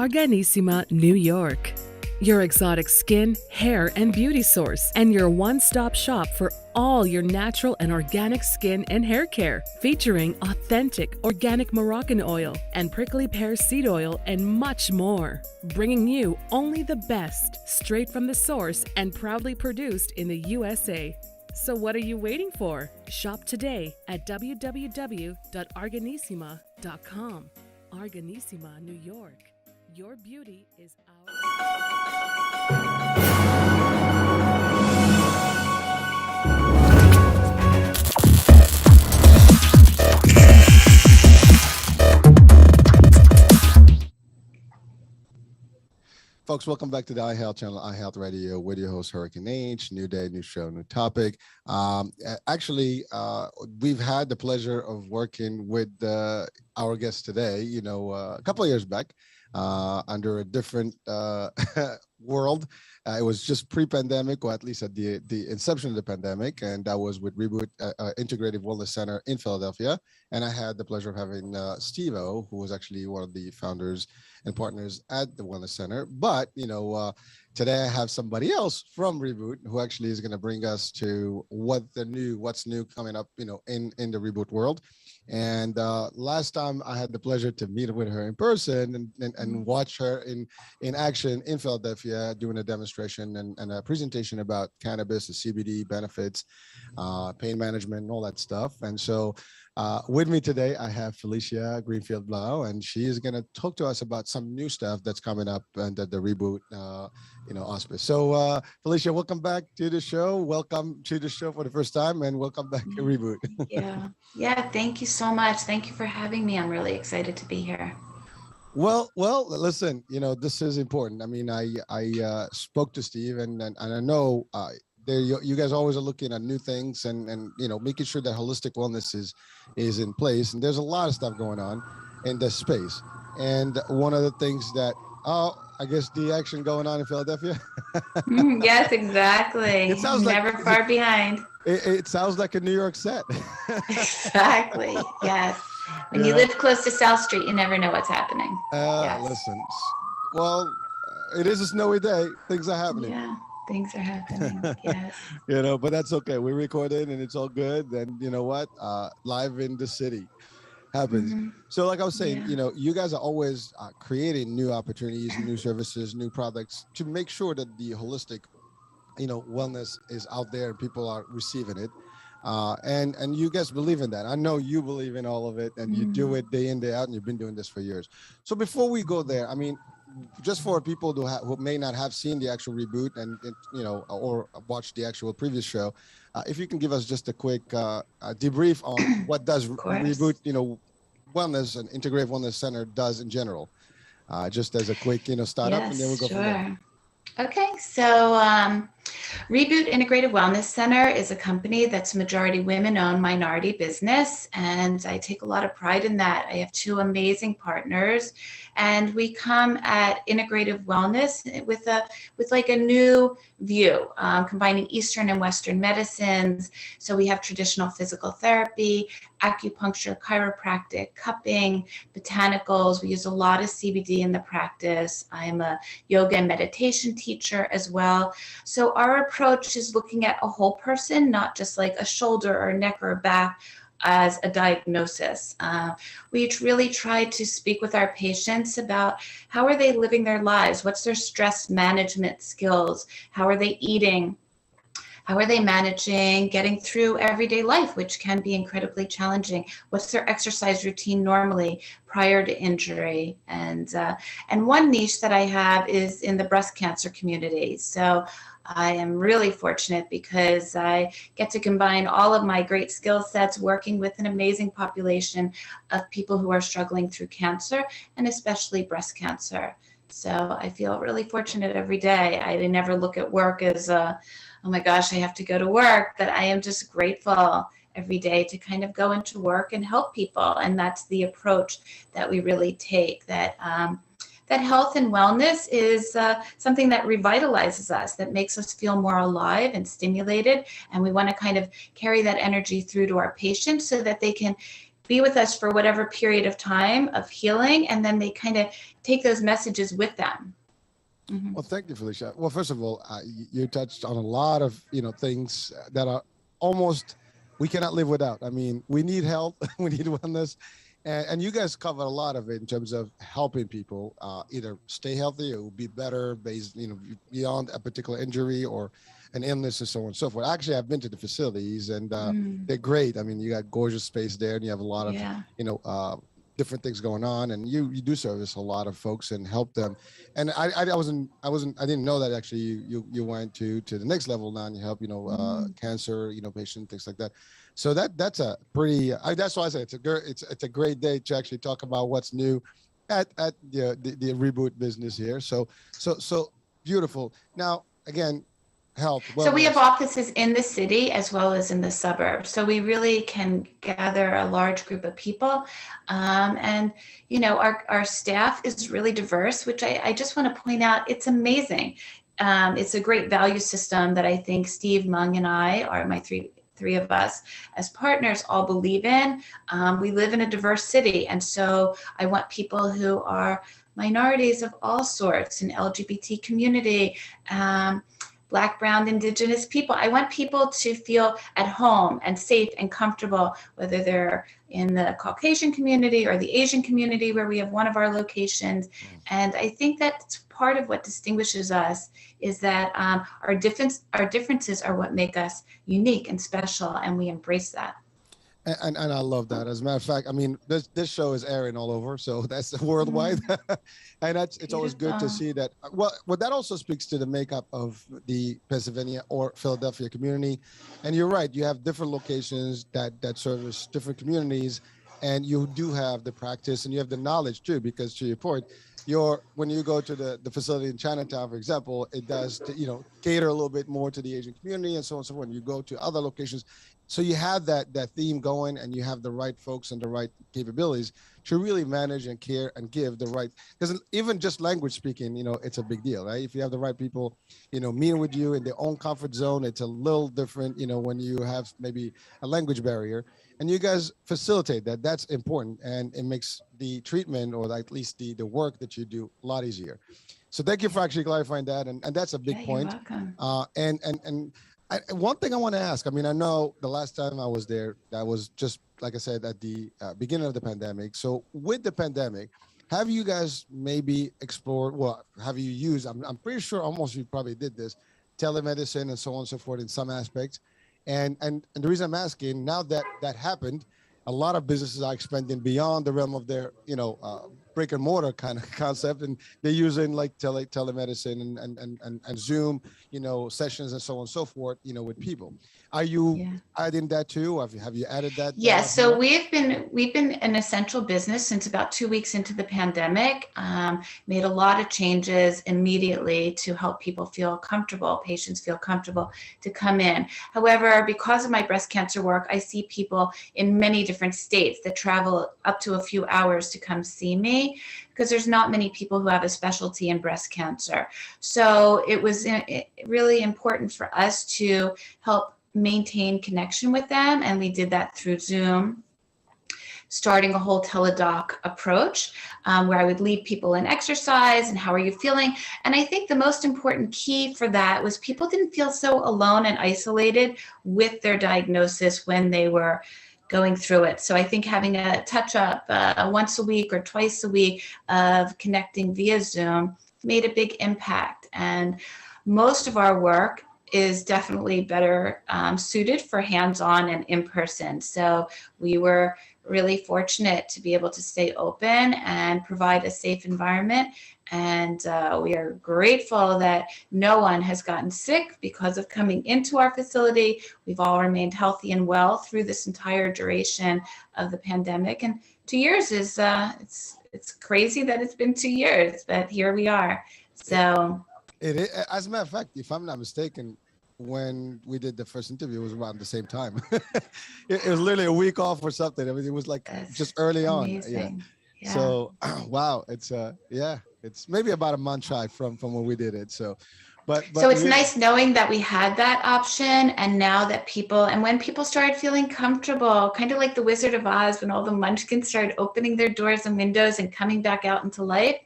Arganissima, New York. Your exotic skin, hair, and beauty source, and your one-stop shop for all your natural and organic skin and hair care, featuring authentic organic Moroccan oil and prickly pear seed oil and much more. Bringing you only the best, straight from the source and proudly produced in the USA. So what are you waiting for? Shop today at www.arganissima.com. Arganissima, New York. Your beauty is our... Folks, welcome back to the iHealth channel, iHealth Radio, with your host, Hurricane H. New day, new show, new topic. We've had the pleasure of working with our guest today, a couple of years back under a different world. It was just pre-pandemic, or at least at the inception of the pandemic, and that was with Reboot Integrative Wellness Center in Philadelphia. And I had the pleasure of having Steve-O, who was actually one of the founders and partners at the Wellness Center. But, today I have somebody else from Reboot who actually is going to bring us to what's new coming up, in the Reboot world. And last time I had the pleasure to meet with her in person and watch her in action in Philadelphia, doing a demonstration and a presentation about cannabis, the CBD benefits, pain management, and all that stuff. And so with me today, I have Felicia Greenfield-Blau, and she is going to talk to us about some new stuff that's coming up under the Reboot, auspice. So Felicia, welcome back to the show. Welcome to the show for the first time, and welcome back to Reboot. Yeah. Thank you so much. Thank you for having me. I'm really excited to be here. Well, listen, this is important. I mean, I spoke to Steve, and I know you guys always are looking at new things and making sure that holistic wellness is in place. And there's a lot of stuff going on in this space. And one of the things that, I guess the action going on in Philadelphia. Yes, exactly. It sounds never far behind. It sounds like a New York set. Exactly. Yes. When you live close to South Street, you never know what's happening. Yes. Listen, well, it is a snowy day. Things are happening. Yeah, things are happening. Yes. But that's okay. We recorded and it's all good. And you know what? Live in the city happens. Mm-hmm. So like I was saying, you guys are always creating new opportunities, new services, new products to make sure that the holistic, wellness is out there and people are receiving it. And you guys believe in that. I know you believe in all of it, and you do it day in, day out, and you've been doing this for years. So before we go there, I mean, just for people who may not have seen the actual Reboot and or watched the actual previous show, if you can give us just a quick debrief on what does Reboot, Wellness and Integrative Wellness Center does in general, just as a quick, startup, and then we'll go from there. Okay, so Reboot Integrative Wellness Center is a company that's majority women-owned, minority business, and I take a lot of pride in that. I have two amazing partners, and we come at integrative wellness with like a new view, combining Eastern and Western medicines. So we have traditional physical therapy, acupuncture, chiropractic, cupping, botanicals. We use a lot of CBD in the practice. I am a yoga and meditation teacher as well. So our approach is looking at a whole person, not just like a shoulder or neck or back as a diagnosis. We really try to speak with our patients about how are they living their lives? What's their stress management skills? How are they eating? How are they managing getting through everyday life, which can be incredibly challenging? What's their exercise routine normally prior to injury? And one niche that I have is in the breast cancer community. So I am really fortunate because I get to combine all of my great skill sets working with an amazing population of people who are struggling through cancer, and especially breast cancer. So I feel really fortunate every day. I never look at work as oh my gosh, I have to go to work, but I am just grateful every day to kind of go into work and help people. And that's the approach that we really take, that health and wellness is something that revitalizes us, that makes us feel more alive and stimulated. And we want to kind of carry that energy through to our patients so that they can be with us for whatever period of time of healing, and then they kind of take those messages with them. Mm-hmm. Well, thank you, Felicia. Well, first of all, you touched on a lot of things that are almost we cannot live without. I mean, we need health, we need wellness, and you guys cover a lot of it in terms of helping people either stay healthy or be better based, beyond a particular injury or an illness and so on and so forth. Actually, I've been to the facilities and they're great. I mean, you got gorgeous space there, and you have a lot of different things going on, and you do service a lot of folks and help them. And I didn't know that actually you went to the next level now, and you help cancer patient, things like that. So that's a pretty that's why I say it's a great day to actually talk about what's new at the Reboot business here. So beautiful. Now again, health. So we have offices in the city as well as in the suburbs. So we really can gather a large group of people. And, our staff is really diverse, which I just want to point out, it's amazing. It's a great value system that I think Steve, Mung, and I are my three of us as partners all believe in. We live in a diverse city. And so I want people who are minorities of all sorts, an LGBT community, Black, Brown, Indigenous people. I want people to feel at home and safe and comfortable, whether they're in the Caucasian community or the Asian community where we have one of our locations. And I think that's part of what distinguishes us is that our differences are what make us unique and special, and we embrace that. And I love that. As a matter of fact, I mean, this show is airing all over, so that's worldwide. And it's always good to see that. Well, that also speaks to the makeup of the Pennsylvania or Philadelphia community. And you're right, you have different locations that service different communities, and you do have the practice and you have the knowledge too, because to your point, when you go to the facility in Chinatown, for example, it does cater a little bit more to the Asian community and so on and so forth. You go to other locations, so you have that theme going, and you have the right folks and the right capabilities to really manage and care and give the right. Because even just language speaking, it's a big deal, right? If you have the right people, meeting with you in their own comfort zone, it's a little different, when you have maybe a language barrier. And you guys facilitate that. That's important, and it makes the treatment, or at least the work that you do, a lot easier. So thank you for actually clarifying that, and that's a big point. You're welcome. And one thing I want to ask. I mean, I know the last time I was there, that was just like I said at the beginning of the pandemic. So with the pandemic, have you guys maybe explored? Well, have you used? I'm pretty sure almost you probably did this, telemedicine and so on and so forth in some aspects. And the reason I'm asking, now that happened, a lot of businesses are expanding beyond the realm of their, brick and mortar kind of concept, and they're using like telemedicine and Zoom, sessions and so on and so forth, with people. Are you adding that too? Have you added that? Yes. So we've been an essential business since about 2 weeks into the pandemic. Made a lot of changes immediately to help people feel comfortable, patients feel comfortable to come in. However, because of my breast cancer work, I see people in many different states that travel up to a few hours to come see me, because there's not many people who have a specialty in breast cancer. So it was really important for us to help maintain connection with them, and we did that through Zoom, starting a whole teledoc approach, where I would lead people in exercise and how are you feeling. And I think the most important key for that was people didn't feel so alone and isolated with their diagnosis when they were going through it. So I think having a touch up once a week or twice a week of connecting via Zoom made a big impact. And most of our work is definitely better suited for hands-on and in-person. So we were really fortunate to be able to stay open and provide a safe environment. And we are grateful that no one has gotten sick because of coming into our facility. We've all remained healthy and well through this entire duration of the pandemic. And 2 years is, it's crazy that it's been 2 years, but here we are. So it is, as a matter of fact, if I'm not mistaken, when we did the first interview, it was around the same time. it was literally a week off or something. I mean, it was like just early amazing. On. Yeah. So, wow, it's it's maybe about a month shy from when we did it. So, So it's really, nice knowing that we had that option, and now that when people started feeling comfortable, kind of like the Wizard of Oz, when all the munchkins started opening their doors and windows and coming back out into life,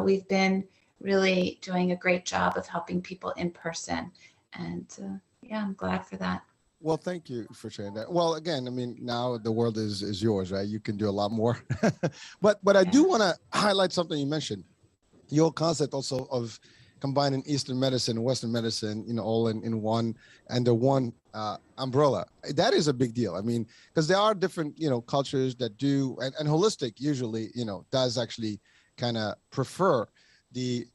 we've been really doing a great job of helping people in person. And yeah, I'm glad for that. well, thank you for sharing that. Well, again, I mean, now the world is yours, right? You can do a lot more. But I do want to highlight something you mentioned. Your concept also of combining Eastern medicine and Western medicine, all in one, under one umbrella. That is a big deal. I mean, because there are different, cultures that do, and holistic usually, does actually kind of prefer the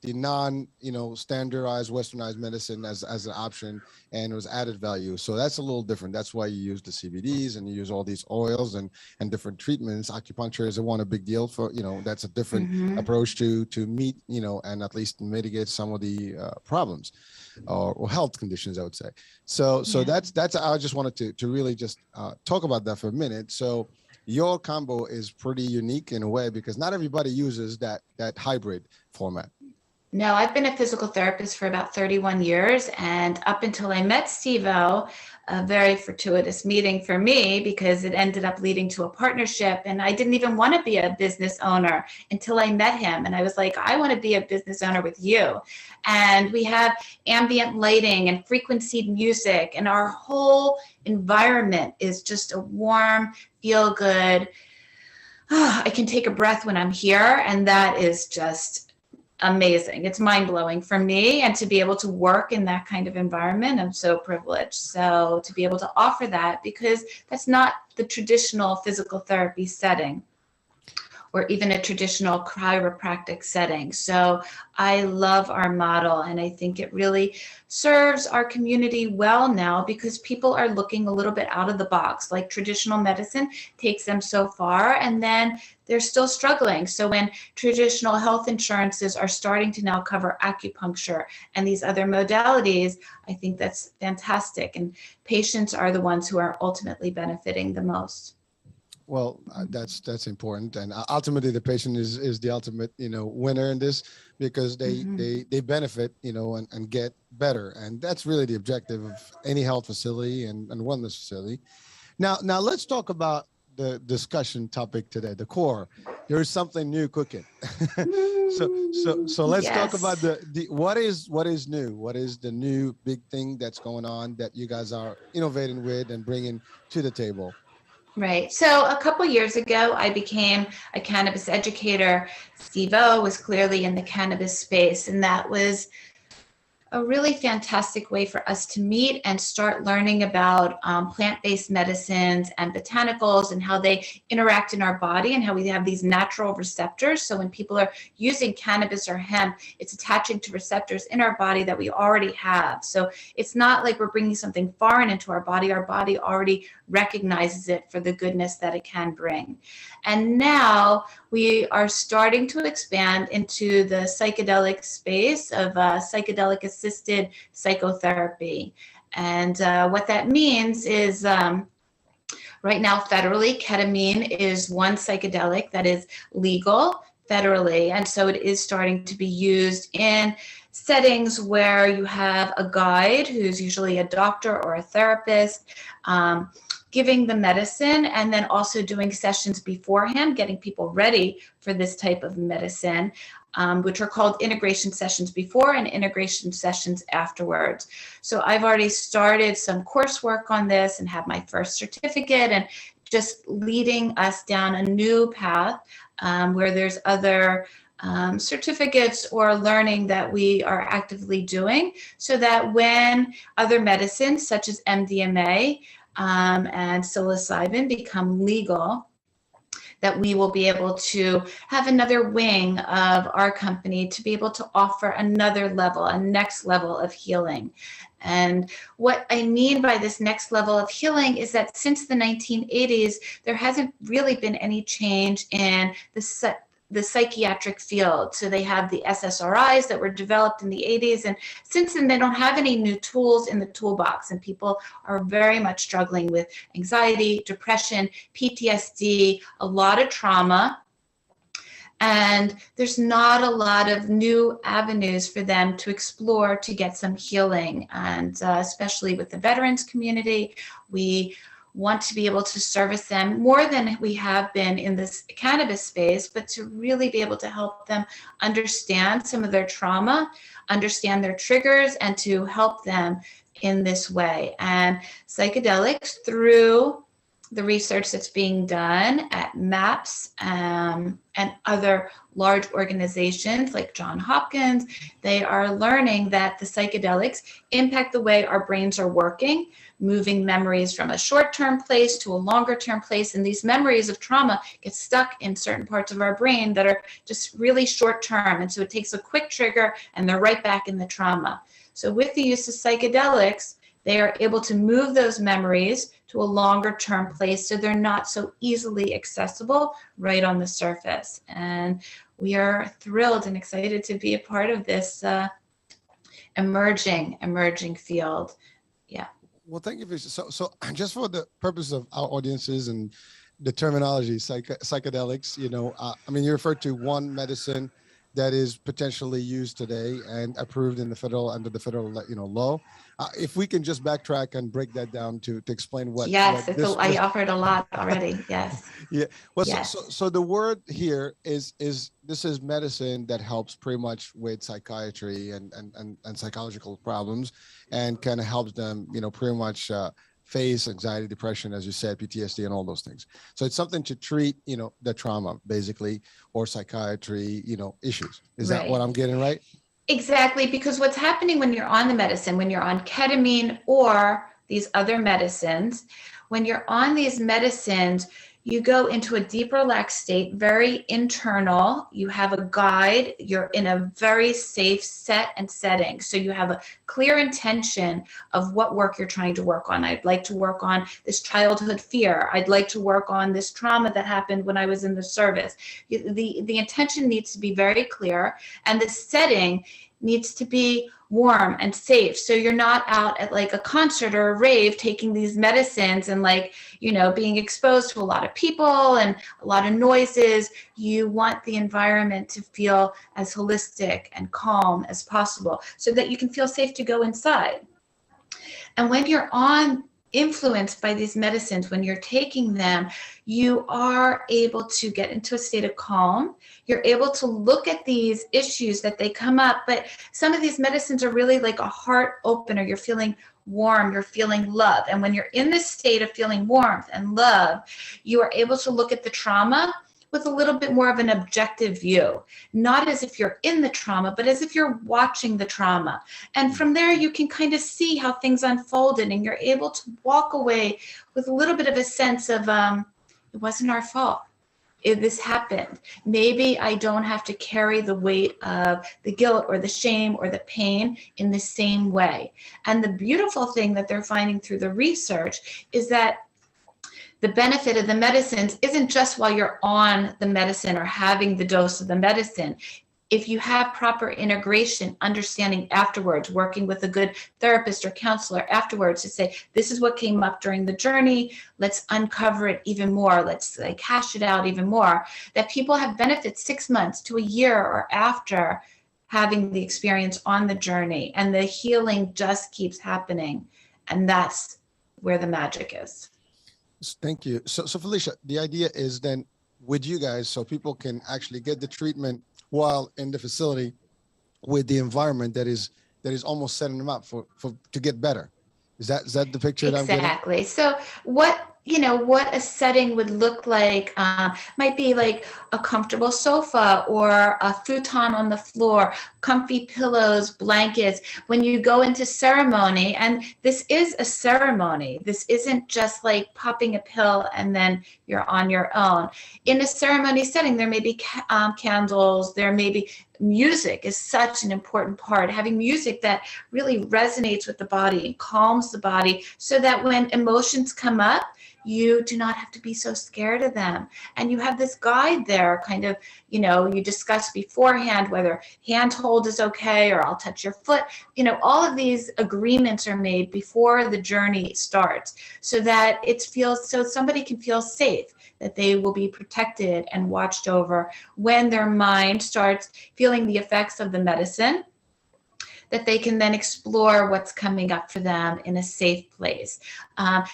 non, standardized westernized medicine as an option, and it was added value. So that's a little different. That's why you use the CBDs and you use all these oils and different treatments. Acupuncture is a big deal for, that's a different approach to meet, and at least mitigate some of the problems or health conditions, I would say. So that's I just wanted to really just talk about that for a minute. So your combo is pretty unique in a way, because not everybody uses that hybrid format. No, I've been a physical therapist for about 31 years. And up until I met Steve-O, a very fortuitous meeting for me, because it ended up leading to a partnership. And I didn't even want to be a business owner until I met him. And I was like, I want to be a business owner with you. And we have ambient lighting and frequency music, and our whole environment is just a warm, feel good. I can take a breath when I'm here. And that is just amazing. It's mind-blowing for me, and to be able to work in that kind of environment, I'm so privileged. So to be able to offer that, because that's not the traditional physical therapy setting, or even a traditional chiropractic setting. So I love our model, and I think it really serves our community well now, because people are looking a little bit out of the box. Like traditional medicine takes them so far, and then they're still struggling. So when traditional health insurances are starting to now cover acupuncture and these other modalities, I think that's fantastic. And patients are the ones who are ultimately benefiting the most. Well, that's important, and ultimately the patient is the ultimate winner in this, because they benefit and get better, and that's really the objective of any health facility and wellness facility. Now let's talk about the discussion topic today, the core. There is something new cooking. so let's talk about the what is new. What is the new big thing that's going on that you guys are innovating with and bringing to the table? Right. So a couple years ago, I became a cannabis educator. Steve-O was clearly in the cannabis space, and that was a really fantastic way for us to meet and start learning about plant-based medicines and botanicals, and how they interact in our body, and how we have these natural receptors. So when people are using cannabis or hemp, it's attaching to receptors in our body that we already have. So it's not like we're bringing something foreign into our body. Our body already recognizes it for the goodness that it can bring. And now we are starting to expand into the psychedelic space of psychedelic assisted psychotherapy. And what that means is right now federally, ketamine is one psychedelic that is legal federally. And so it is starting to be used in settings where you have a guide, who's usually a doctor or a therapist, giving the medicine, and then also doing sessions beforehand, getting people ready for this type of medicine, which are called integration sessions before and integration sessions afterwards. So I've already started some coursework on this and have my first certificate, and just leading us down a new path where there's other certificates or learning that we are actively doing, so that when other medicines such as MDMA and psilocybin become legal, that we will be able to have another wing of our company to be able to offer another level, a next level of healing. And what I mean by this next level of healing is that since the 1980s, there hasn't really been any change in the psychiatric field. So they have the SSRIs that were developed in the 80s, and since then they don't have any new tools in the toolbox, and people are very much struggling with anxiety, depression, PTSD, a lot of trauma. And there's not a lot of new avenues for them to explore to get some healing. And especially with the veterans community, we want to be able to service them more than we have been in this cannabis space, but to really be able to help them understand some of their trauma, understand their triggers, and to help them in this way. And psychedelics, through the research that's being done at MAPS and other large organizations like Johns Hopkins, they are learning that the psychedelics impact the way our brains are working, moving memories from a short-term place to a longer-term place. And these memories of trauma get stuck in certain parts of our brain that are just really short-term. And so it takes a quick trigger and they're right back in the trauma. So with the use of psychedelics, they are able to move those memories to a longer term place so they're not so easily accessible right on the surface. And we are thrilled and excited to be a part of this emerging field. Yeah. Well, thank you, Felicia. So just for the purpose of our audiences and the terminology, psychedelics, I mean, you referred to one medicine that is potentially used today and approved in the under the federal law. If we can just backtrack and break that down to explain what. Yes, I offered a lot already. Yes. Yeah. Well, yes. So the word here is this is medicine that helps pretty much with psychiatry and psychological problems, and kind of helps them, pretty much face anxiety, depression, as you said, PTSD, and all those things. So it's something to treat, the trauma, basically, or psychiatry, issues. Is that what I'm getting right? Exactly, because what's happening when you're on the medicine, when you're on ketamine or these other medicines, when you're on these medicines, you go into a deep relaxed state, very internal. You have a guide. You're in a very safe set and setting. So you have a clear intention of what work you're trying to work on. I'd like to work on this childhood fear. I'd like to work on this trauma that happened when I was in the service. The intention needs to be very clear, and the setting needs to be warm and safe. So you're not out at like a concert or a rave taking these medicines and being exposed to a lot of people and a lot of noises. You want the environment to feel as holistic and calm as possible so that you can feel safe to go inside. And when you're influenced by these medicines, when you're taking them, you are able to get into a state of calm. You're able to look at these issues that they come up, but some of these medicines are really like a heart opener. You're feeling warm, you're feeling love. And when you're in this state of feeling warmth and love, you are able to look at the trauma with a little bit more of an objective view, not as if you're in the trauma, but as if you're watching the trauma. And from there, you can kind of see how things unfolded, and you're able to walk away with a little bit of a sense of, it wasn't our fault. This happened. Maybe I don't have to carry the weight of the guilt or the shame or the pain in the same way. And the beautiful thing that they're finding through the research is that the benefit of the medicines isn't just while you're on the medicine or having the dose of the medicine. If you have proper integration, understanding afterwards, working with a good therapist or counselor afterwards to say, this is what came up during the journey, let's uncover it even more, let's hash it out even more, that people have benefits 6 months to a year or after having the experience on the journey, and the healing just keeps happening. And that's where the magic is. Thank you. So Felicia, the idea is then with you guys, so people can actually get the treatment while in the facility with the environment that is almost setting them up to get better. Is that the picture that I'm getting? Exactly. So what a setting would look like might be like a comfortable sofa or a futon on the floor, comfy pillows, blankets. When you go into ceremony, and this is a ceremony, this isn't just like popping a pill and then you're on your own. In a ceremony setting, there may be candles, there may be music is such an important part. Having music that really resonates with the body and calms the body so that when emotions come up, you do not have to be so scared of them. And you have this guide there, kind of, you discuss beforehand whether handhold is okay, or I'll touch your foot. All of these agreements are made before the journey starts, so that so somebody can feel safe, that they will be protected and watched over when their mind starts feeling the effects of the medicine, that they can then explore what's coming up for them in a safe place.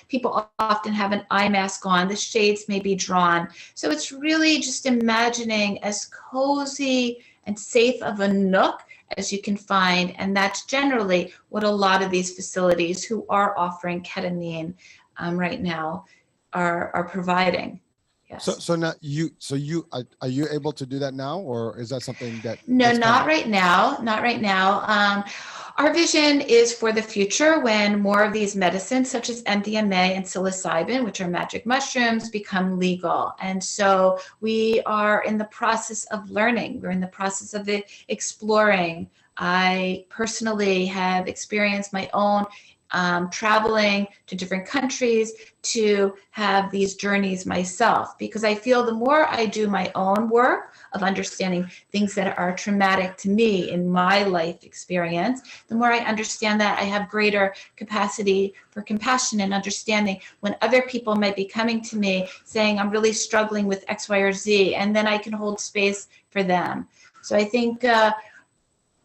People often have an eye mask on, the shades may be drawn. So it's really just imagining as cozy and safe of a nook as you can find. And that's generally what a lot of these facilities who are offering ketamine right now are providing. Yes. So now are you able to do that now, or is that something that? No, not right now. Not right now. Our vision is for the future, when more of these medicines, such as MDMA and psilocybin, which are magic mushrooms, become legal. And so we are in the process of learning. We're in the process of exploring. I personally have experienced my own traveling to different countries to have these journeys myself, because I feel the more I do my own work of understanding things that are traumatic to me in my life experience, the more I understand that I have greater capacity for compassion and understanding when other people might be coming to me saying, I'm really struggling with X, Y, or Z, and then I can hold space for them. So I think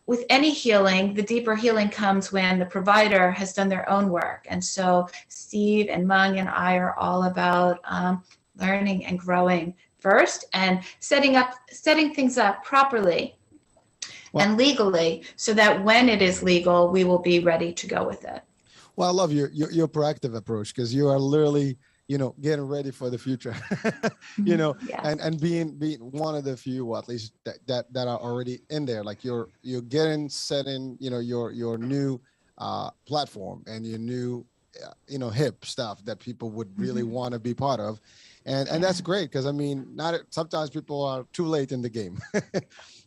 with any healing, the deeper healing comes when the provider has done their own work. And so Steve and Mung and I are all about learning and growing first, and setting things up properly and legally, so that when it is legal, we will be ready to go with it. Well, I love your proactive approach, because you are literally, getting ready for the future, yes. and being one of the few, at least that are already in there. Like you're setting, your new platform and your new, hip stuff that people would really want to be part of. And that's great, because sometimes people are too late in the game.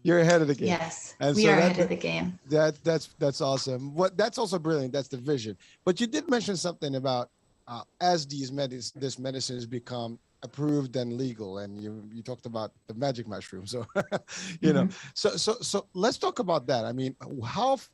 You're ahead of the game. Yes, and we are ahead of the game. That's awesome. That's also brilliant. That's the vision. But you did mention something about as this medicines become approved and legal, and you talked about the magic mushroom. So so let's talk about that.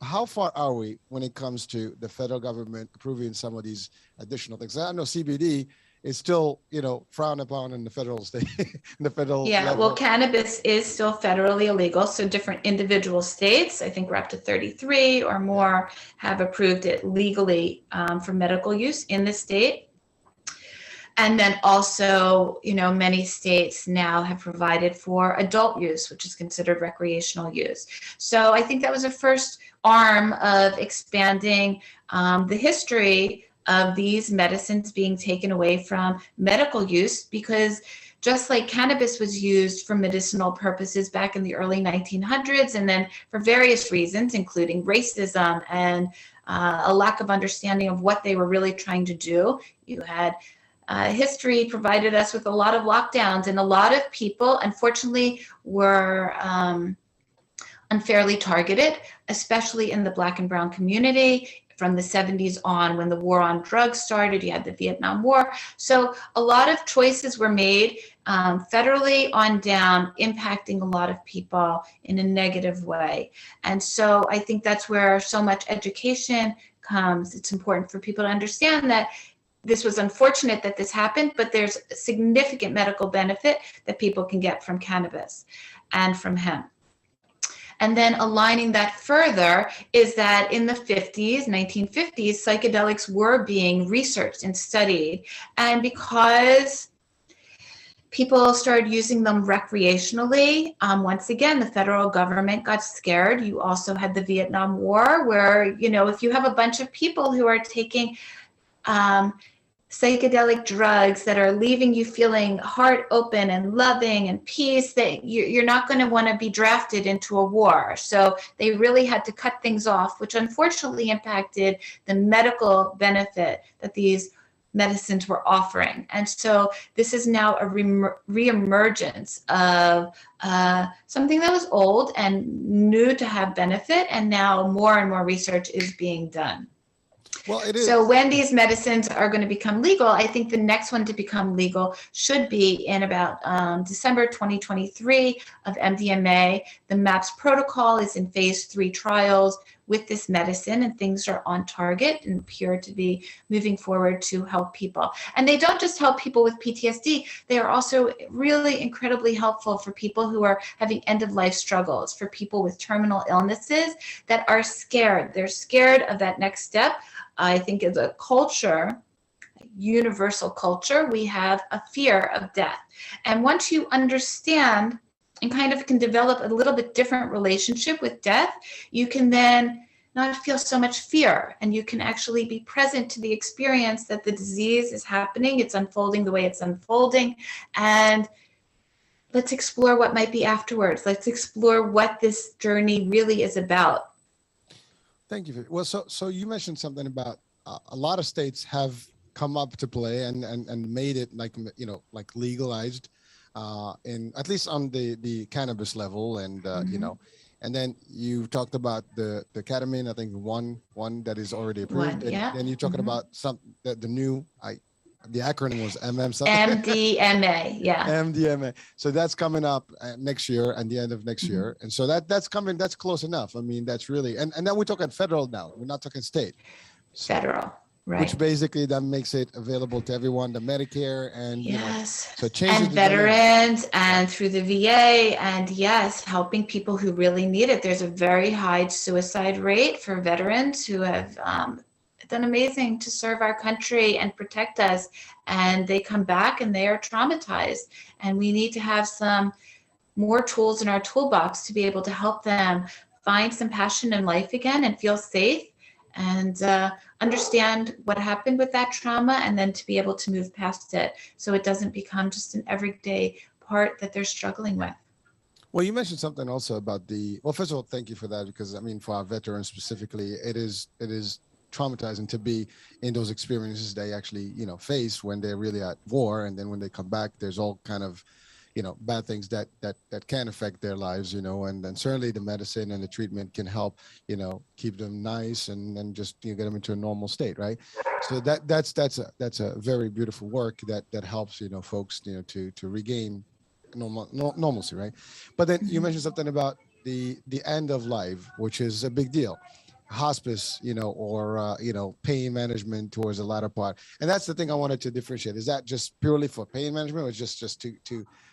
How far are we when it comes to the federal government approving some of these additional things? I know CBD is still, frowned upon in the federal state, in the federal level. Well, cannabis is still federally illegal. So different individual states, I think we're up to 33 or more, have approved it legally for medical use in the state. And then also, many states now have provided for adult use, which is considered recreational use. So I think that was a first arm of expanding the history of these medicines being taken away from medical use, because just like cannabis was used for medicinal purposes back in the early 1900s, and then for various reasons, including racism and a lack of understanding of what they were really trying to do, you had history provided us with a lot of lockdowns, and a lot of people, unfortunately, were unfairly targeted, especially in the Black and Brown community. From the 70s on, when the war on drugs started, you had the Vietnam War. So a lot of choices were made federally on down, impacting a lot of people in a negative way. And so I think that's where so much education comes. It's important for people to understand that this was unfortunate that this happened, but there's significant medical benefit that people can get from cannabis and from hemp. And then aligning that further is that in the 1950s, psychedelics were being researched and studied. And because people started using them recreationally, once again, the federal government got scared. You also had the Vietnam War, where, if you have a bunch of people who are taking psychedelic drugs that are leaving you feeling heart open and loving and peace, that you're not going to want to be drafted into a war. So they really had to cut things off, which unfortunately impacted the medical benefit that these medicines were offering. And so this is now a reemergence of something that was old and new to have benefit, and now more and more research is being done. Well, it is. So when these medicines are going to become legal, I think the next one to become legal should be in about December 2023 of MDMA. The MAPS protocol is in phase 3 trials with this medicine, and things are on target and appear to be moving forward to help people. And they don't just help people with PTSD, they are also really incredibly helpful for people who are having end-of-life struggles, for people with terminal illnesses that are scared. They're scared of that next step. I think as a culture, universal culture, we have a fear of death. And once you understand and kind of can develop a little bit different relationship with death, you can then not feel so much fear, and you can actually be present to the experience that the disease is happening, it's unfolding the way it's unfolding, and let's explore what might be afterwards. Let's explore what this journey really is about. Thank you. Well, so you mentioned something about a lot of states have come up to play and made it like, you know, like legalized in at least on the cannabis level, and you know, and then you talked about the ketamine. I think one that is already approved. And you talking about the new the acronym was MDMA, yeah. MDMA. So that's coming up next year and the end of next year, and so that's coming. That's close enough. I mean, that's really and then we're talking federal now. We're not talking state. So, federal. Right. Which basically that makes it available to everyone, the Medicare and yes, you know, so it changes and veterans and through the VA, and yes, helping people who really need it. There's a very high suicide rate for veterans who have done amazing to serve our country and protect us, and they come back and they are traumatized, and we need to have some more tools in our toolbox to be able to help them find some passion in life again and feel safe and understand what happened with that trauma, and then to be able to move past it so it doesn't become just an everyday part that they're struggling with. Well, you mentioned something also about well, first of all, thank you for that, because I mean, for our veterans specifically, it is traumatizing to be in those experiences they actually, you know, face when they're really at war, and then when they come back, there's all kind of, you know, bad things that can affect their lives, you know, and then certainly the medicine and the treatment can help, you know, keep them nice and just, you know, get them into a normal state, right? So that's a very beautiful work that helps, you know, folks, you know, to regain normalcy, right? But then you mentioned something about the end of life, which is a big deal. Hospice, you know, or you know, pain management towards the latter part, and that's the thing I wanted to differentiate. Is that just purely for pain management, or just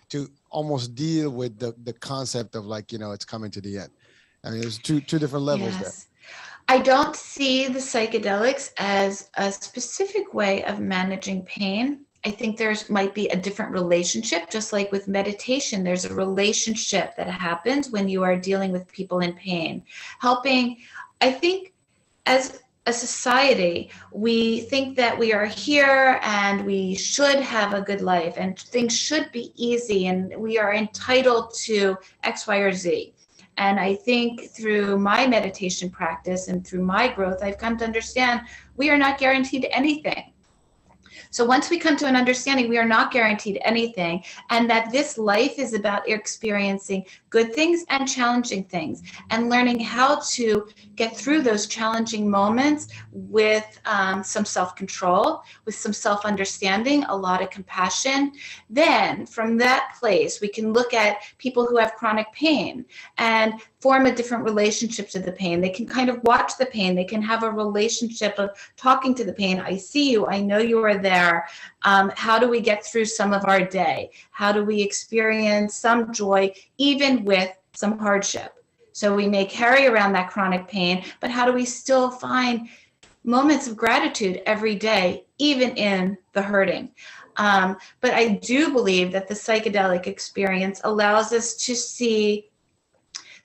to almost deal with the concept of, like, you know, it's coming to the end? I mean, there's two different levels there. I don't see the psychedelics as a specific way of managing pain. I think there's might be a different relationship, just like with meditation, there's a relationship that happens when you are dealing with people in pain. Helping, I think, as a society, we think that we are here and we should have a good life and things should be easy and we are entitled to X, Y, or Z. And I think through my meditation practice and through my growth, I've come to understand we are not guaranteed anything. So once we come to an understanding, we are not guaranteed anything, and that this life is about experiencing good things and challenging things, and learning how to get through those challenging moments with some self-control, with some self-understanding, a lot of compassion. Then from that place, we can look at people who have chronic pain and form a different relationship to the pain. They can kind of watch the pain. They can have a relationship of talking to the pain. I see you. I know you are there. How do we get through some of our day? How do we experience some joy, even with some hardship? So we may carry around that chronic pain, but how do we still find moments of gratitude every day, even in the hurting? But I do believe that the psychedelic experience allows us to see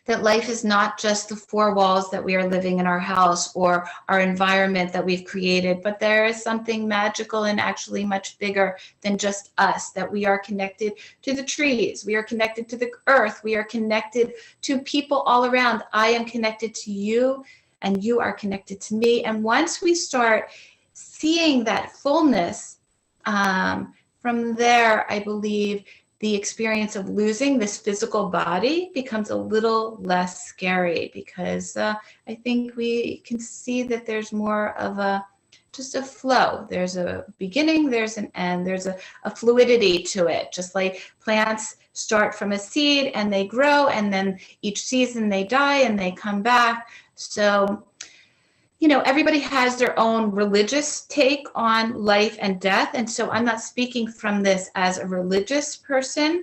that life is not just the four walls that we are living in our house or our environment that we've created, but there is something magical and actually much bigger than just us, that we are connected to the trees, we are connected to the earth, we are connected to people all around. I am connected to you and you are connected to me. And once we start seeing that fullness, from there, I believe the experience of losing this physical body becomes a little less scary, because I think we can see that there's more of a just a flow. There's a beginning, there's an end, there's a fluidity to it. Just like plants start from a seed and they grow, and then each season they die and they come back. So, everybody has their own religious take on life and death. And so I'm not speaking from this as a religious person.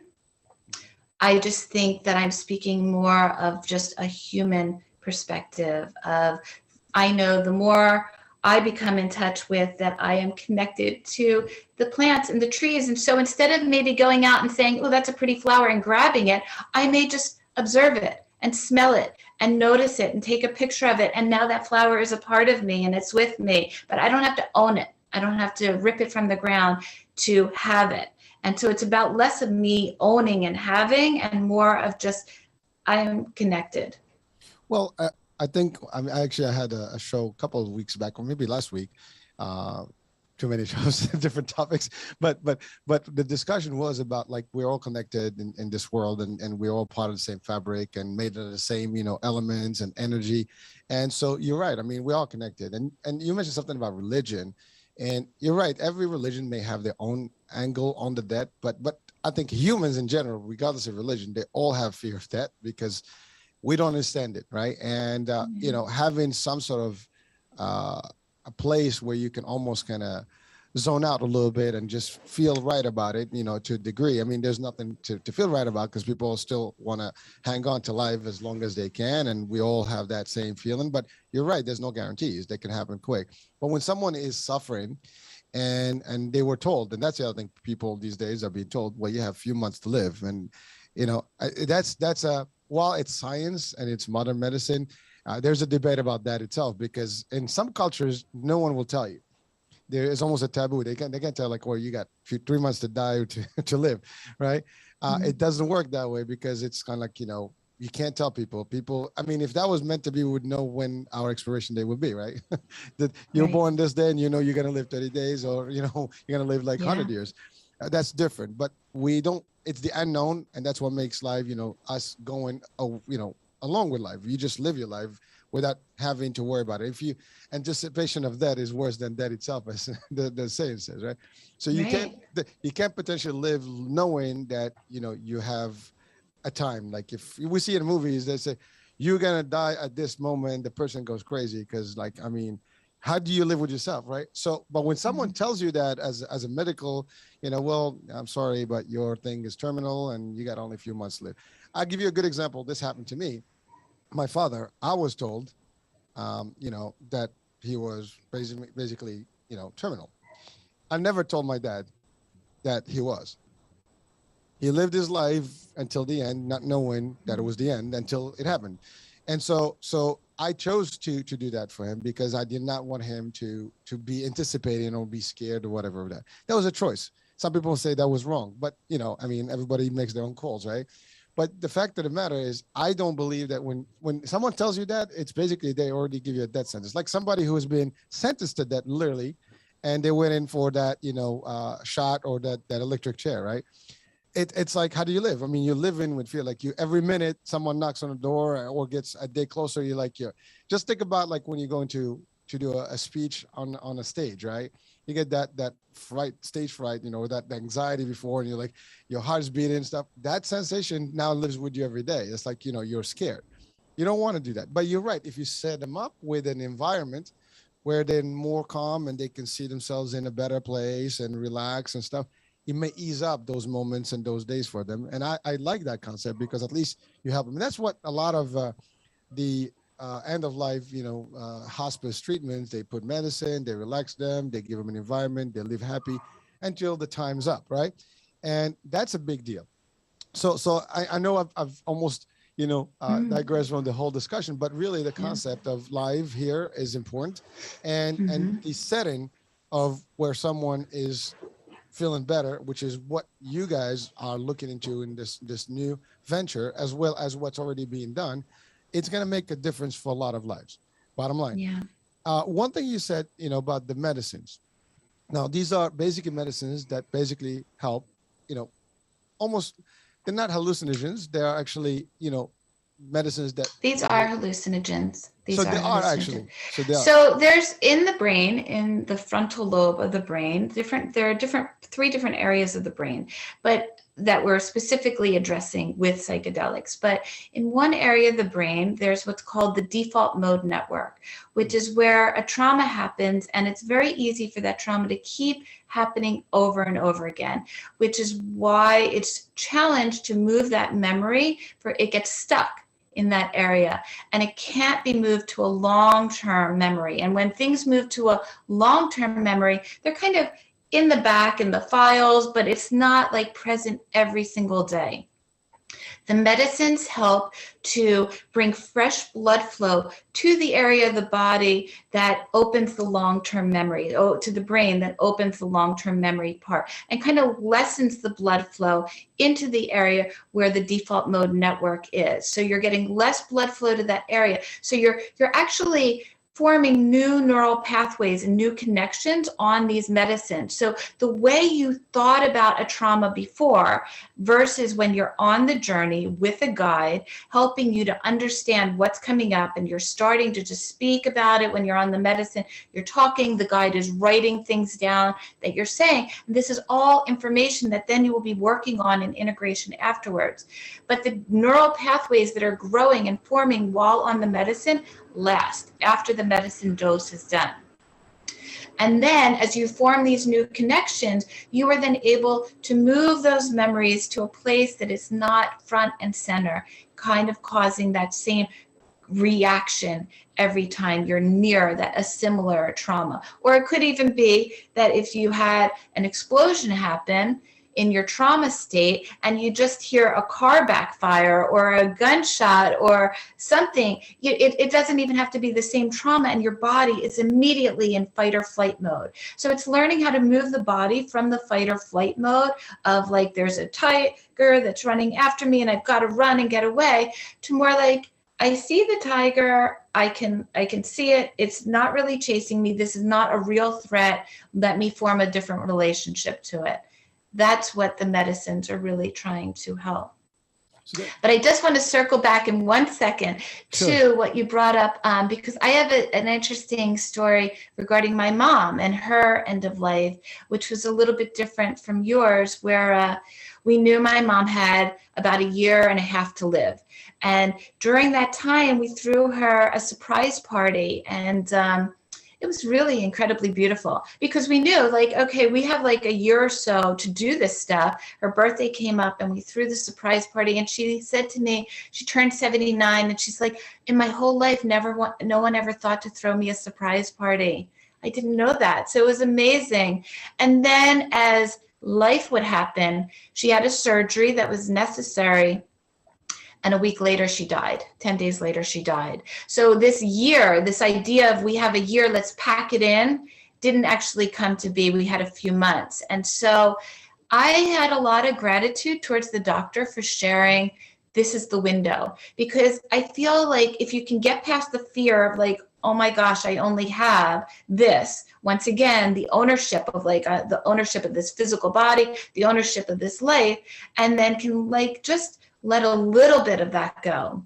I just think that I'm speaking more of just a human perspective of, I know the more I become in touch with that, I am connected to the plants and the trees. And so instead of maybe going out and saying, oh, that's a pretty flower, and grabbing it, I may just observe it and smell it and notice it and take a picture of it. And now that flower is a part of me and it's with me, but I don't have to own it. I don't have to rip it from the ground to have it. And so it's about less of me owning and having and more of just, I am connected. Well, I think I had a show a couple of weeks back, or maybe last week. Too many shows, different topics, but the discussion was about, like, we're all connected in this world, and we're all part of the same fabric and made of the same, elements and energy. And so you're right. I mean, we're all connected. And you mentioned something about religion, and you're right. Every religion may have their own angle on the death, but I think humans in general, regardless of religion, they all have fear of death because we don't understand it, right? And having some sort of a place where you can almost kind of zone out a little bit and just feel right about it, to a degree. I mean, there's nothing to feel right about because people still want to hang on to life as long as they can, and we all have that same feeling. But you're right, there's no guarantees. They can happen quick. But when someone is suffering and they were told, and that's the other thing, people these days are being told, well, you have a few months to live. And, that's while it's science and it's modern medicine, there's a debate about that itself, because in some cultures, no one will tell you. There is almost a taboo. They can't tell, like, well, you got 3 months to die or to live, right? It doesn't work that way because it's kind of like, you can't tell people. I mean, if that was meant to be, we would know when our expiration date would be, right? That you're born this day and you're going to live 30 days, or, you're going to live like 100 years. That's different, but we don't, it's the unknown. And that's what makes life, us going, along with life. You just live your life without having to worry about it. If you anticipation of that is worse than death itself, as the saying says, right? So you can't potentially live knowing that, you have a time. Like if we see in movies, they say, you're going to die at this moment, the person goes crazy. Cause how do you live with yourself, right? So, but when someone tells you that as a medical, well, I'm sorry, but your thing is terminal and you got only a few months to live. I'll give you a good example. This happened to me. My father, I was told, that he was basically, terminal. I never told my dad that he was. He lived his life until the end, not knowing that it was the end until it happened. And so I chose to do that for him because I did not want him to be anticipating or be scared or whatever of that. That was a choice. Some people say that was wrong, but everybody makes their own calls, right? But the fact of the matter is, I don't believe that when someone tells you that, it's basically they already give you a death sentence. Like somebody who has been sentenced to death, literally, and they went in for that, shot or that electric chair, right? It's like, how do you live? I mean, you live in with fear. Like every minute someone knocks on the door or gets a day closer, just think about like when you're going to do a speech on a stage, right? You get that fright, stage fright, that anxiety before, and you're like, your heart's beating and stuff. That sensation now lives with you every day. It's like, you're scared. You don't want to do that. But you're right. If you set them up with an environment where they're more calm and they can see themselves in a better place and relax and stuff, it may ease up those moments and those days for them. And I like that concept because at least you help them. And that's what a lot of the end of life, hospice treatments, they put medicine, they relax them, they give them an environment, they live happy until the time's up, right? And that's a big deal. So I know I've almost, digressed from the whole discussion, but really the concept of life here is important. And the setting of where someone is feeling better, which is what you guys are looking into in this new venture, as well as what's already being done, it's going to make a difference for a lot of lives. Bottom line. Yeah. One thing you said, about the medicines. Now, these are basic medicines that basically help, almost, they're not hallucinogens. They are actually, medicines that. These are hallucinogens. These So they are hallucinogens. actually. So they are. So there's in the brain, in the frontal lobe of the brain, there are three different areas of the brain, but that we're specifically addressing with psychedelics. But in one area of the brain, there's what's called the default mode network, which is where a trauma happens, and it's very easy for that trauma to keep happening over and over again, which is why it's challenged to move that memory, for it gets stuck in that area, and it can't be moved to a long-term memory. And when things move to a long-term memory, they're kind of in the back in the files, but it's not like present every single day. The medicines help to bring fresh blood flow to the area of the body that opens the long-term memory, to the brain that opens the long-term memory part, and kind of lessens the blood flow into the area where the default mode network is. So you're getting less blood flow to that area. So you're actually forming new neural pathways and new connections on these medicines. So the way you thought about a trauma before versus when you're on the journey with a guide, helping you to understand what's coming up, and you're starting to just speak about it when you're on the medicine, you're talking, the guide is writing things down that you're saying. And this is all information that then you will be working on in integration afterwards. But the neural pathways that are growing and forming while on the medicine last after the medicine dose is done. And then as you form these new connections, you are then able to move those memories to a place that is not front and center, kind of causing that same reaction every time you're near a similar trauma. Or it could even be that if you had an explosion happen in your trauma state and you just hear a car backfire or a gunshot or something, it doesn't even have to be the same trauma, and your body is immediately in fight or flight mode. So it's learning how to move the body from the fight or flight mode of like, there's a tiger that's running after me and I've got to run and get away, to more like, I see the tiger, I can see it, it's not really chasing me, this is not a real threat, let me form a different relationship to it. That's what the medicines are really trying to help. But I just want to circle back in 1 second to what you brought up, because I have an interesting story regarding my mom and her end of life, which was a little bit different from yours, where we knew my mom had about 1.5 years to live. And during that time, we threw her a surprise party, and it was really incredibly beautiful, because we knew, like, okay, we have like 1 year or so to do this stuff. Her birthday came up and we threw the surprise party, and she said to me, she turned 79, and she's like, in my whole life, no one ever thought to throw me a surprise party. I didn't know that. So it was amazing. And then as life would happen, she had a surgery that was necessary. And a week later, she died. 10 days later, she died. So this year, this idea of we have 1 year, let's pack it in, didn't actually come to be. We had a few months. And so I had a lot of gratitude towards the doctor for sharing this is the window, because I feel like if you can get past the fear of like, oh my gosh, I only have this. Once again, the ownership of the ownership of this physical body, the ownership of this life, and then can like just let a little bit of that go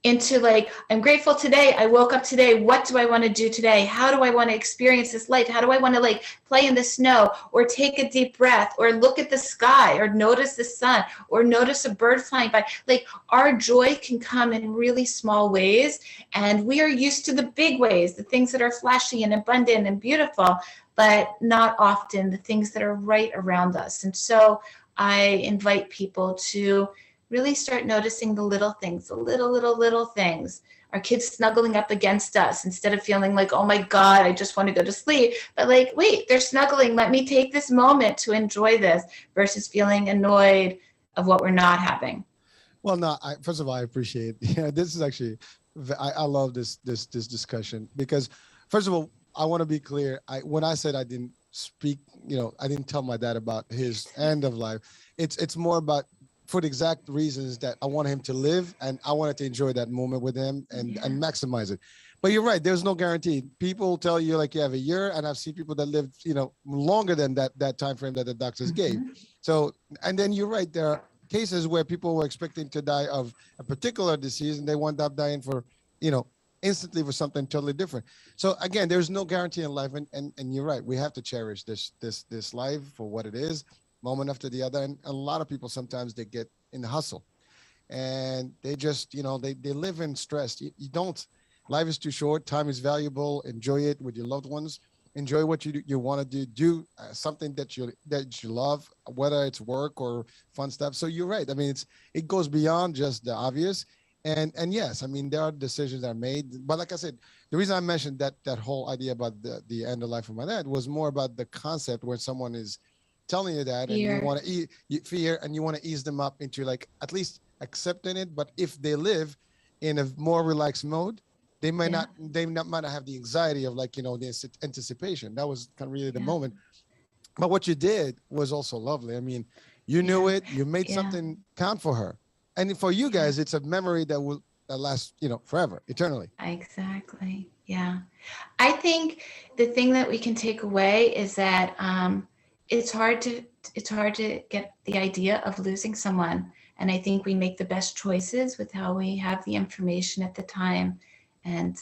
into like, I'm grateful today, I woke up today, what do I want to do today? How do I want to experience this life? How do I want to like play in the snow, or take a deep breath, or look at the sky, or notice the sun, or notice a bird flying by? Like, our joy can come in really small ways, and we are used to the big ways, the things that are flashy and abundant and beautiful, but not often the things that are right around us. And so I invite people to really start noticing the little things, the little things. Our kids snuggling up against us, instead of feeling like, oh my God, I just want to go to sleep. But like, wait, they're snuggling. Let me take this moment to enjoy this, versus feeling annoyed of what we're not having. Well, no, first of all, I appreciate it. Yeah, this is actually, I love this discussion, because first of all, I want to be clear. When I said I didn't speak, I didn't tell my dad about his end of life. It's more about, for the exact reasons that I want him to live, and I wanted to enjoy that moment with him and maximize it. But you're right, there's no guarantee. People tell you like you have 1 year, and I've seen people that lived, longer than that time frame that the doctors gave. So, and then you're right, there are cases where people were expecting to die of a particular disease, and they wound up dying for, instantly for something totally different. So again, there's no guarantee in life, and you're right. We have to cherish this life for what it is, moment after the other. And a lot of people sometimes they get in the hustle, and they just they live in stress. You don't. Life is too short. Time is valuable. Enjoy it with your loved ones. Enjoy what you want to do. Do something that you love, whether it's work or fun stuff. So you're right. I mean, it goes beyond just the obvious. And yes, I mean, there are decisions that are made. But like I said, the reason I mentioned that whole idea about the end of life of my dad was more about the concept where someone is telling you that, and you want to fear, and you want to ease them up into like at least accepting it. But if they live in a more relaxed mode, they might not have the anxiety of like, the anticipation. That was kind of really the moment. But what you did was also lovely. I mean, you knew it, you made something count for her. And for you guys, it's a memory that will last, forever, eternally. Exactly. Yeah. I think the thing that we can take away is that it's hard to get the idea of losing someone. And I think we make the best choices with how we have the information at the time. And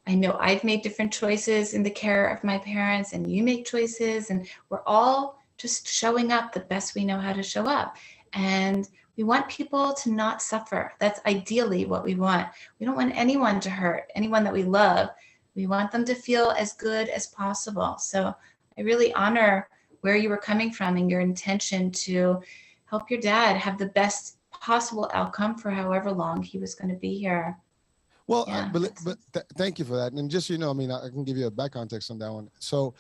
I know I've made different choices in the care of my parents, and you make choices, and we're all just showing up the best we know how to show up. And we want people to not suffer. That's ideally what we want. We don't want anyone to hurt, anyone that we love. We want them to feel as good as possible. So I really honor where you were coming from and your intention to help your dad have the best possible outcome for however long he was going to be here. Well, thank you for that. And just, I mean, I can give you a back context on that one. So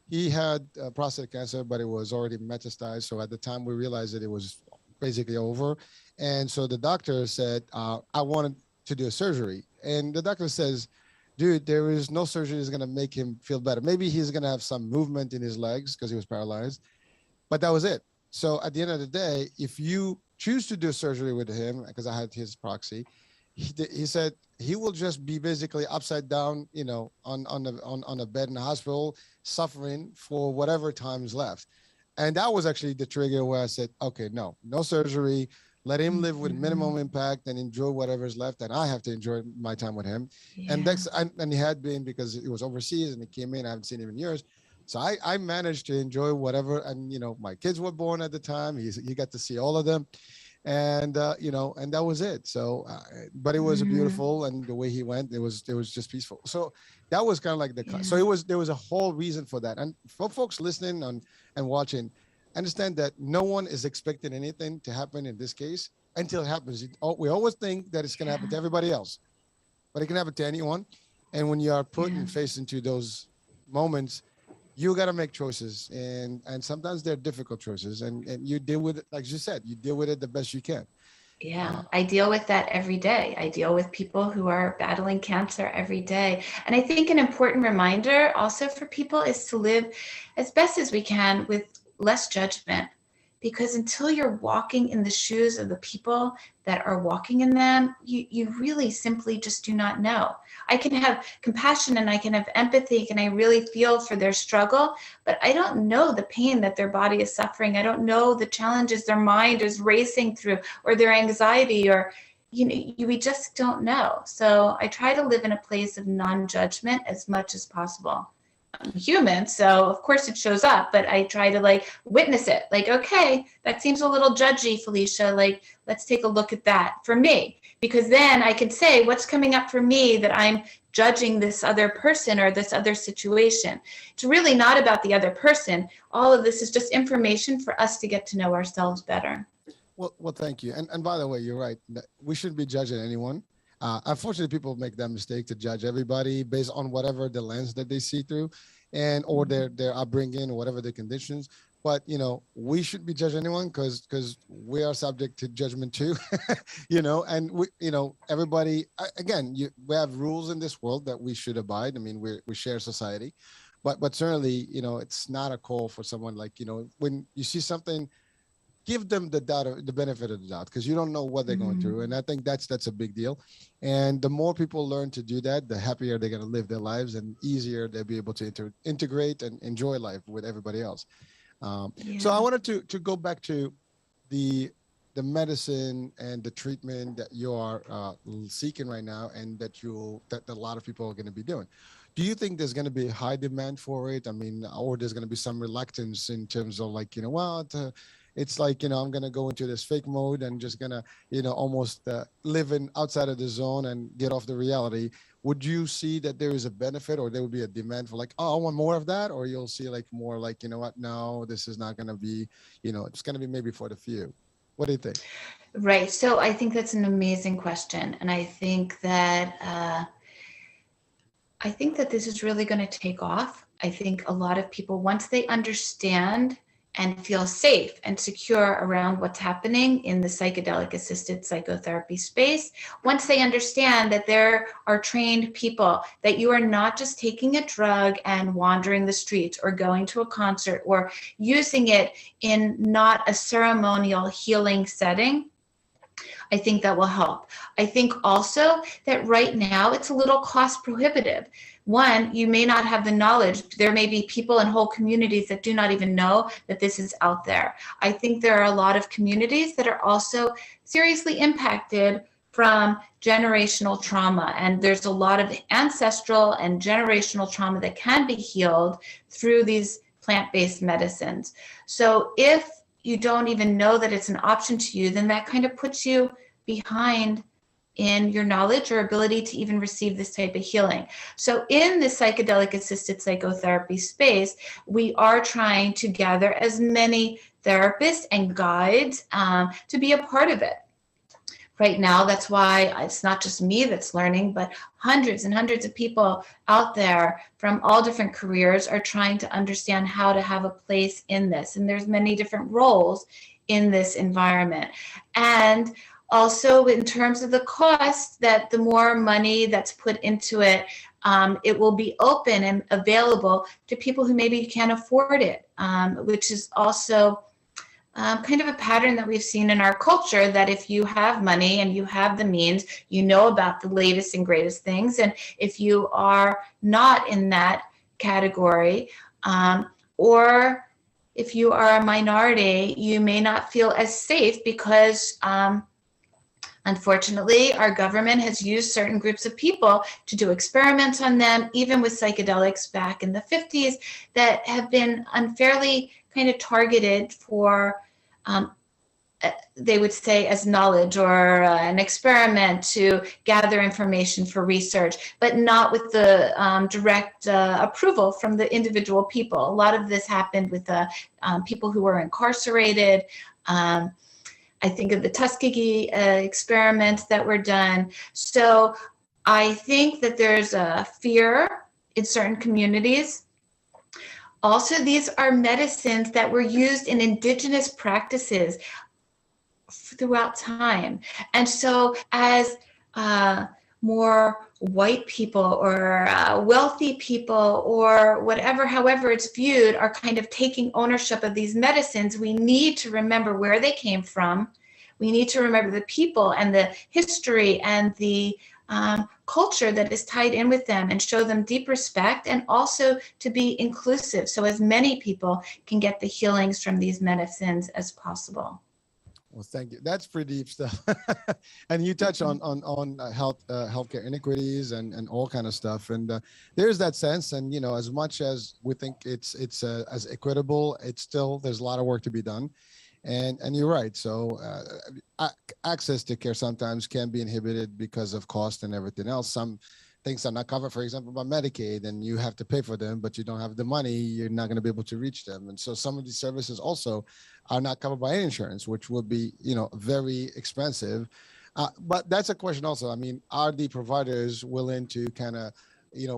he had prostate cancer, but it was already metastasized. So at the time we realized that it was basically over. And so the doctor said, I wanted to do a surgery. And the doctor says, dude, there is no surgery that's going to make him feel better. Maybe he's going to have some movement in his legs because he was paralyzed, but that was it. So at the end of the day, if you choose to do surgery with him, because I had his proxy, he said he will just be basically upside down, on a bed in the hospital, suffering for whatever time is left. And that was actually the trigger where I said, okay, no surgery. Let him live with minimum impact and enjoy whatever's left. And I have to enjoy my time with him. Yeah. And he had been, because it was overseas and he came in, I haven't seen him in years. So I managed to enjoy whatever. And, my kids were born at the time. He got to see all of them. And, and that was it. So, but it was beautiful. And the way he went, it was just peaceful. So that was kind of like so there was a whole reason for that. And for folks listening and watching, understand that no one is expecting anything to happen in this case until it happens. We always think that it's going to happen to everybody else, but it can happen to anyone. And when you are put and faced into those moments, you got to make choices, and sometimes they're difficult choices, and you deal with it, like you said, you deal with it the best you can. Yeah, I deal with that every day. I deal with people who are battling cancer every day. And I think an important reminder also for people is to live as best as we can with less judgment, because until you're walking in the shoes of the people that are walking in them, you really simply just do not know. I can have compassion and I can have empathy and I really feel for their struggle, but I don't know the pain that their body is suffering. I don't know the challenges their mind is racing through, or their anxiety, or we just don't know. So I try to live in a place of non-judgment as much as possible. I'm human, so of course it shows up, but I try to witness it. Okay, that seems a little judgy, Felicia. Let's take a look at that for me, because then I can say what's coming up for me that I'm judging this other person or this other situation. It's really not about the other person. All of this is just information for us to get to know ourselves better. Well, thank you. And by the way, you're right. We shouldn't be judging anyone. Unfortunately, people make that mistake to judge everybody based on whatever the lens that they see through, or their upbringing or whatever their conditions. But we shouldn't be judging anyone because we are subject to judgment too. And we everybody, again, we have rules in this world that we should abide. I mean, we share society, but certainly it's not a call for someone when you see something, give them the benefit of the doubt, because you don't know what they're going through. And I think that's a big deal. And the more people learn to do that, the happier they're going to live their lives, and easier they'll be able to integrate and enjoy life with everybody else. So I wanted to go back to the the medicine and the treatment that you are seeking right now, and that a lot of people are going to be doing. Do you think there's going to be a high demand for it? I mean, or there's going to be some reluctance in terms of like, it's like, I'm going to go into this fake mode and just going to, almost living outside of the zone and get off the reality. Would you see that there is a benefit, or there would be a demand for like, oh, I want more of that? Or you'll see like more like, no, this is not going to be, it's going to be maybe for the few. What do you think? Right. So I think that's an amazing question. And I think that this is really going to take off. I think a lot of people, once they understand and feel safe and secure around what's happening in the psychedelic assisted psychotherapy space, once they understand that there are trained people, that you are not just taking a drug and wandering the streets or going to a concert or using it in not a ceremonial healing setting, I think that will help. I think also that right now it's a little cost prohibitive. One, you may not have the knowledge. There may be people in whole communities that do not even know that this is out there. I think there are a lot of communities that are also seriously impacted from generational trauma. And there's a lot of ancestral and generational trauma that can be healed through these plant-based medicines. So if you don't even know that it's an option to you, then that kind of puts you behind in your knowledge or ability to even receive this type of healing. So in the psychedelic assisted psychotherapy space, we are trying to gather as many therapists and guides to be a part of it. Right now, that's why it's not just me that's learning, but hundreds and hundreds of people out there from all different careers are trying to understand how to have a place in this. And there's many different roles in this environment. And also, in terms of the cost, that the more money that's put into it, it will be open and available to people who maybe can't afford it, which is also kind of a pattern that we've seen in our culture, that if you have money and you have the means, you know about the latest and greatest things. And if you are not in that category, or if you are a minority, you may not feel as safe because unfortunately, our government has used certain groups of people to do experiments on them, even with psychedelics back in the 50s, that have been unfairly kind of targeted for, they would say, as knowledge or an experiment to gather information for research, but not with the direct approval from the individual people. A lot of this happened with people who were incarcerated. I think of the Tuskegee experiments that were done. So I think that there's a fear in certain communities. Also, these are medicines that were used in indigenous practices throughout time. And so as more white people or wealthy people or whatever, however it's viewed, are kind of taking ownership of these medicines, we need to remember where they came from. We need to remember the people and the history and the culture that is tied in with them, and show them deep respect, and also to be inclusive so as many people can get the healings from these medicines as possible. Well, thank you. That's pretty deep stuff. And you touch on healthcare inequities and all kind of stuff. And there's that sense. And, as much as we think it's as equitable, it's still, there's a lot of work to be done. And you're right. So access to care sometimes can be inhibited because of cost and everything else. Some things are not covered, for example, by Medicaid, and you have to pay for them, but you don't have the money, you're not going to be able to reach them. And so some of these services also are not covered by any insurance, which will be, very expensive. But that's a question also. I mean, are the providers willing to kind of,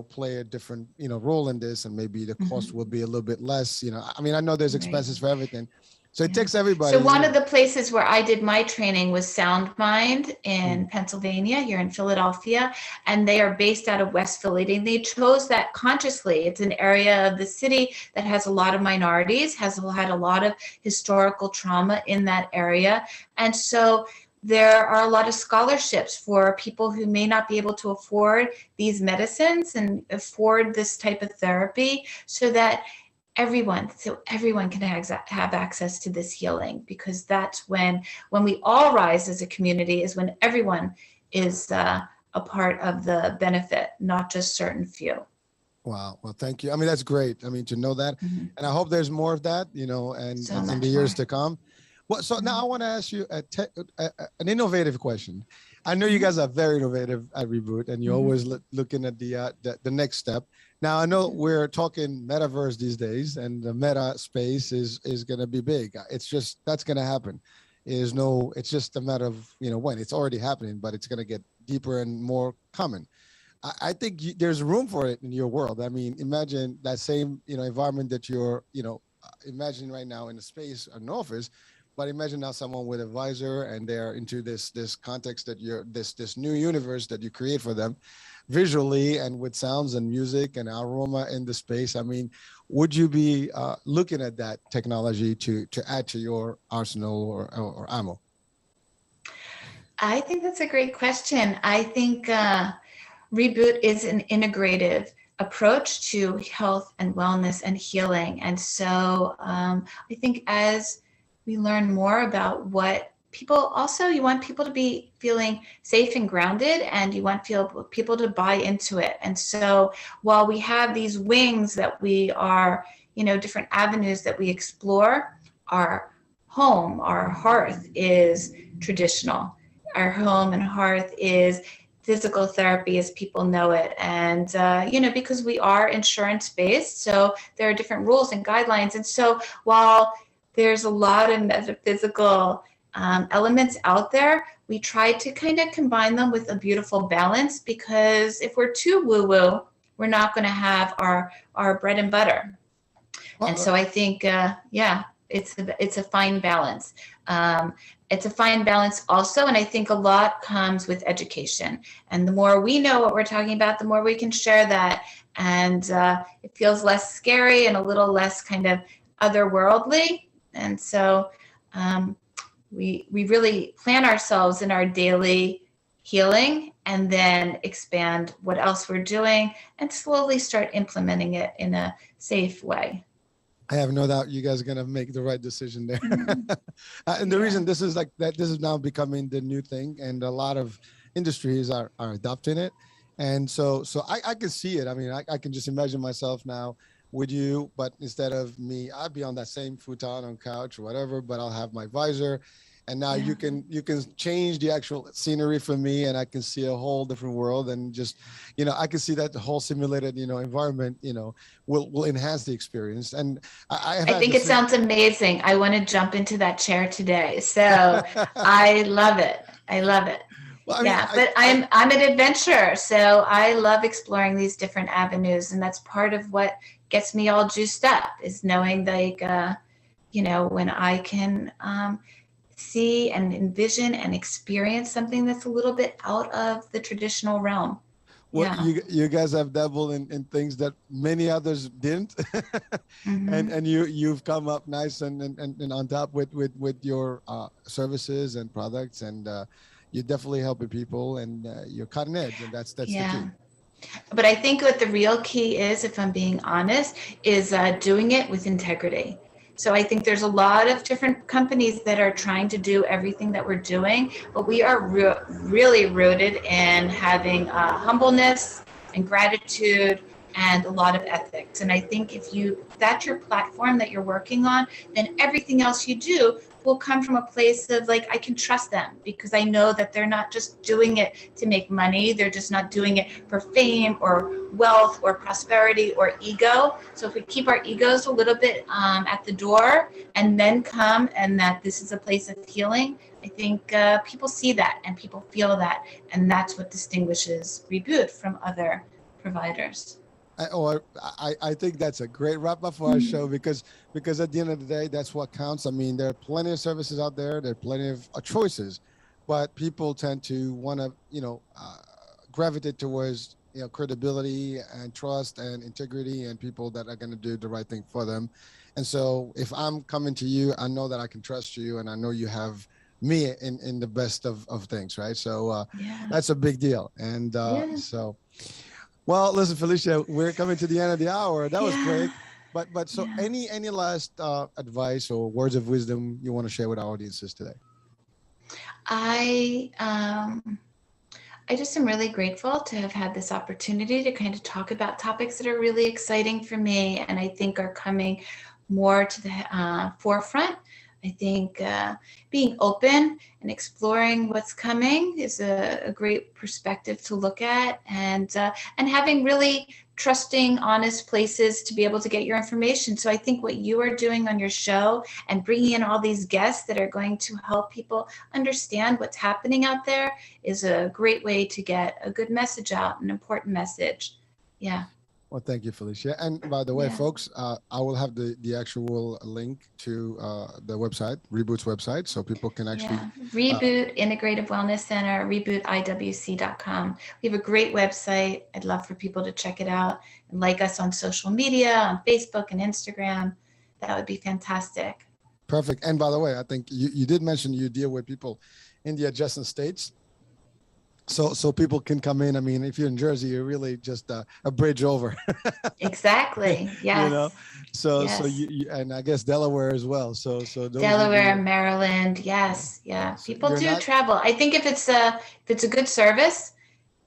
play a different, role in this, and maybe the cost will be a little bit less, I mean, I know there's expenses for everything. So it takes everybody. So one of the places where I did my training was Sound Mind in Pennsylvania, here in Philadelphia, and they are based out of West Philly. They chose that consciously. It's an area of the city that has a lot of minorities, has had a lot of historical trauma in that area. And so there are a lot of scholarships for people who may not be able to afford these medicines and afford this type of therapy, so that everyone, so everyone can have access to this healing, because that's when we all rise as a community, is when everyone is a part of the benefit, not just certain few. Wow. Well, thank you. I mean, that's great. I mean, to know that, and I hope there's more of that, and So in much the years more. to come. Well, so now I want to ask you an innovative question. I know you guys are very innovative at Reboot, and you're always looking at the next step. Now, I know we're talking metaverse these days, and the meta space is going to be big. It's just, that's going to happen. It's just a matter of, when. It's already happening, but it's going to get deeper and more common. I think there's room for it in your world. I mean, imagine that same, environment that you're, imagining right now in a space, an office, but imagine now someone with a visor and they're into this context that this new universe that you create for them visually and with sounds and music and aroma in the space. I mean, would you be looking at that technology to add to your arsenal or ammo? I think that's a great question. I think Reboot is an integrative approach to health and wellness and healing. And so I think as we learn more about what you want people to be feeling safe and grounded, and you want people to buy into it. And so while we have these wings that we are, different avenues that we explore, our home, our hearth is traditional. Our home and hearth is physical therapy as people know it. And, because we are insurance-based, so there are different rules and guidelines. And so while there's a lot of metaphysical elements out there, we try to kind of combine them with a beautiful balance, because if we're too woo-woo, we're not going to have our bread and butter. And so I think, it's a fine balance. It's a fine balance also, and I think a lot comes with education. And the more we know what we're talking about, the more we can share that, and it feels less scary and a little less kind of otherworldly. And so we really plan ourselves in our daily healing, and then expand what else we're doing, and slowly start implementing it in a safe way. I have no doubt you guys are going to make the right decision there. And the reason this is this is now becoming the new thing, and a lot of industries are adopting it. And so I can see it. I mean, I can just imagine myself now with you, but instead of me, I'd be on that same futon on couch or whatever, but I'll have my visor. And now you can change the actual scenery for me, and I can see a whole different world, and just, I can see that the whole simulated, environment, will enhance the experience. And I think it sounds amazing. I want to jump into that chair today. So I love it. Well, I mean, I'm an adventurer, so I love exploring these different avenues, and that's part of what gets me all juiced up, is knowing when I can see and envision and experience something that's a little bit out of the traditional realm. Well, you guys have dabbled in things that many others didn't, and you've come up nice and on top with your services and products, and you're definitely helping people, and you're cutting edge, and that's the key. But I think what the real key is, if I'm being honest, is doing it with integrity. So I think there's a lot of different companies that are trying to do everything that we're doing, but we are really rooted in having humbleness and gratitude and a lot of ethics. And I think if that's your platform that you're working on, then everything else you do will come from a place of I can trust them, because I know that they're not just doing it to make money. They're just not doing it for fame or wealth or prosperity or ego. So if we keep our egos a little bit at the door, and then come, and that this is a place of healing, I think people see that and people feel that. And that's what distinguishes Reboot from other providers. I think that's a great wrap up for our show, because at the end of the day, that's what counts. I mean, there are plenty of services out there. There are plenty of choices, but people tend to want to, gravitate towards, credibility and trust and integrity, and people that are going to do the right thing for them. And so if I'm coming to you, I know that I can trust you, and I know you have me in the best of things, right? So that's a big deal. And so... Well, listen, Felicia, we're coming to the end of the hour. That was great. But so Yeah. any last advice or words of wisdom you want to share with our audiences today? I just am really grateful to have had this opportunity to kind of talk about topics that are really exciting for me and I think are coming more to the forefront. I think being open and exploring what's coming is a great perspective to look at, and having really trusting, honest places to be able to get your information. So I think what you are doing on your show and bringing in all these guests that are going to help people understand what's happening out there is a great way to get a good message out, an important message. Yeah. Well, thank you, Felicia. And by the way, Yeah. folks, I will have the actual link to the website, Reboot's website, so people can actually. Yeah. Reboot Integrative Wellness Center, rebootiwc.com. We have a great website. I'd love for people to check it out and like us on social media, on Facebook and Instagram. That would be fantastic. Perfect. And by the way, I think you did mention you deal with people in the adjacent states. So people can come in. I mean, if you're in Jersey, you're really just a bridge over. Exactly. Yes. You know, so Yes. you and I guess Delaware as well. So those Delaware, Maryland. Yes. Yeah. People you're do not- travel. I think if it's a good service,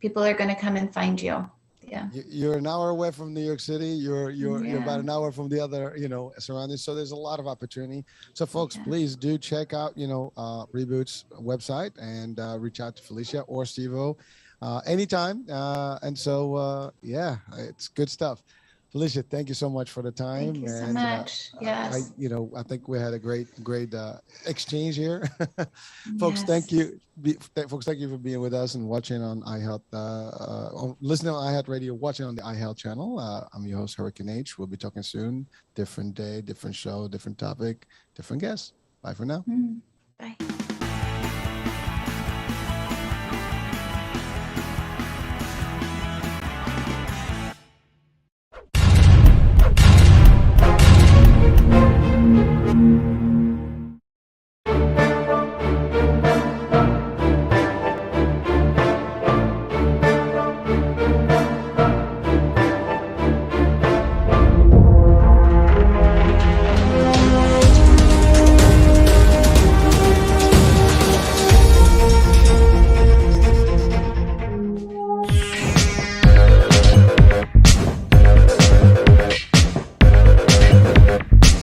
people are going to come and find you. Yeah. You're an hour away from New York City. You're Yeah. about an hour from the other, surroundings. So there's a lot of opportunity. So folks, Yeah. please do check out, Reboot's website and reach out to Felicia or Steve-O anytime. And so, it's good stuff. Felicia, thank you so much for the time. Thank you so and, much. Yes. I think we had a great exchange here. Folks, Yes. thank you. Folks, thank you for being with us and watching on iHealth, listening on iHealth Radio, watching on the iHealth channel. I'm your host, Hurricane H. We'll be talking soon. Different day, different show, different topic, different guests. Bye for now. Bye.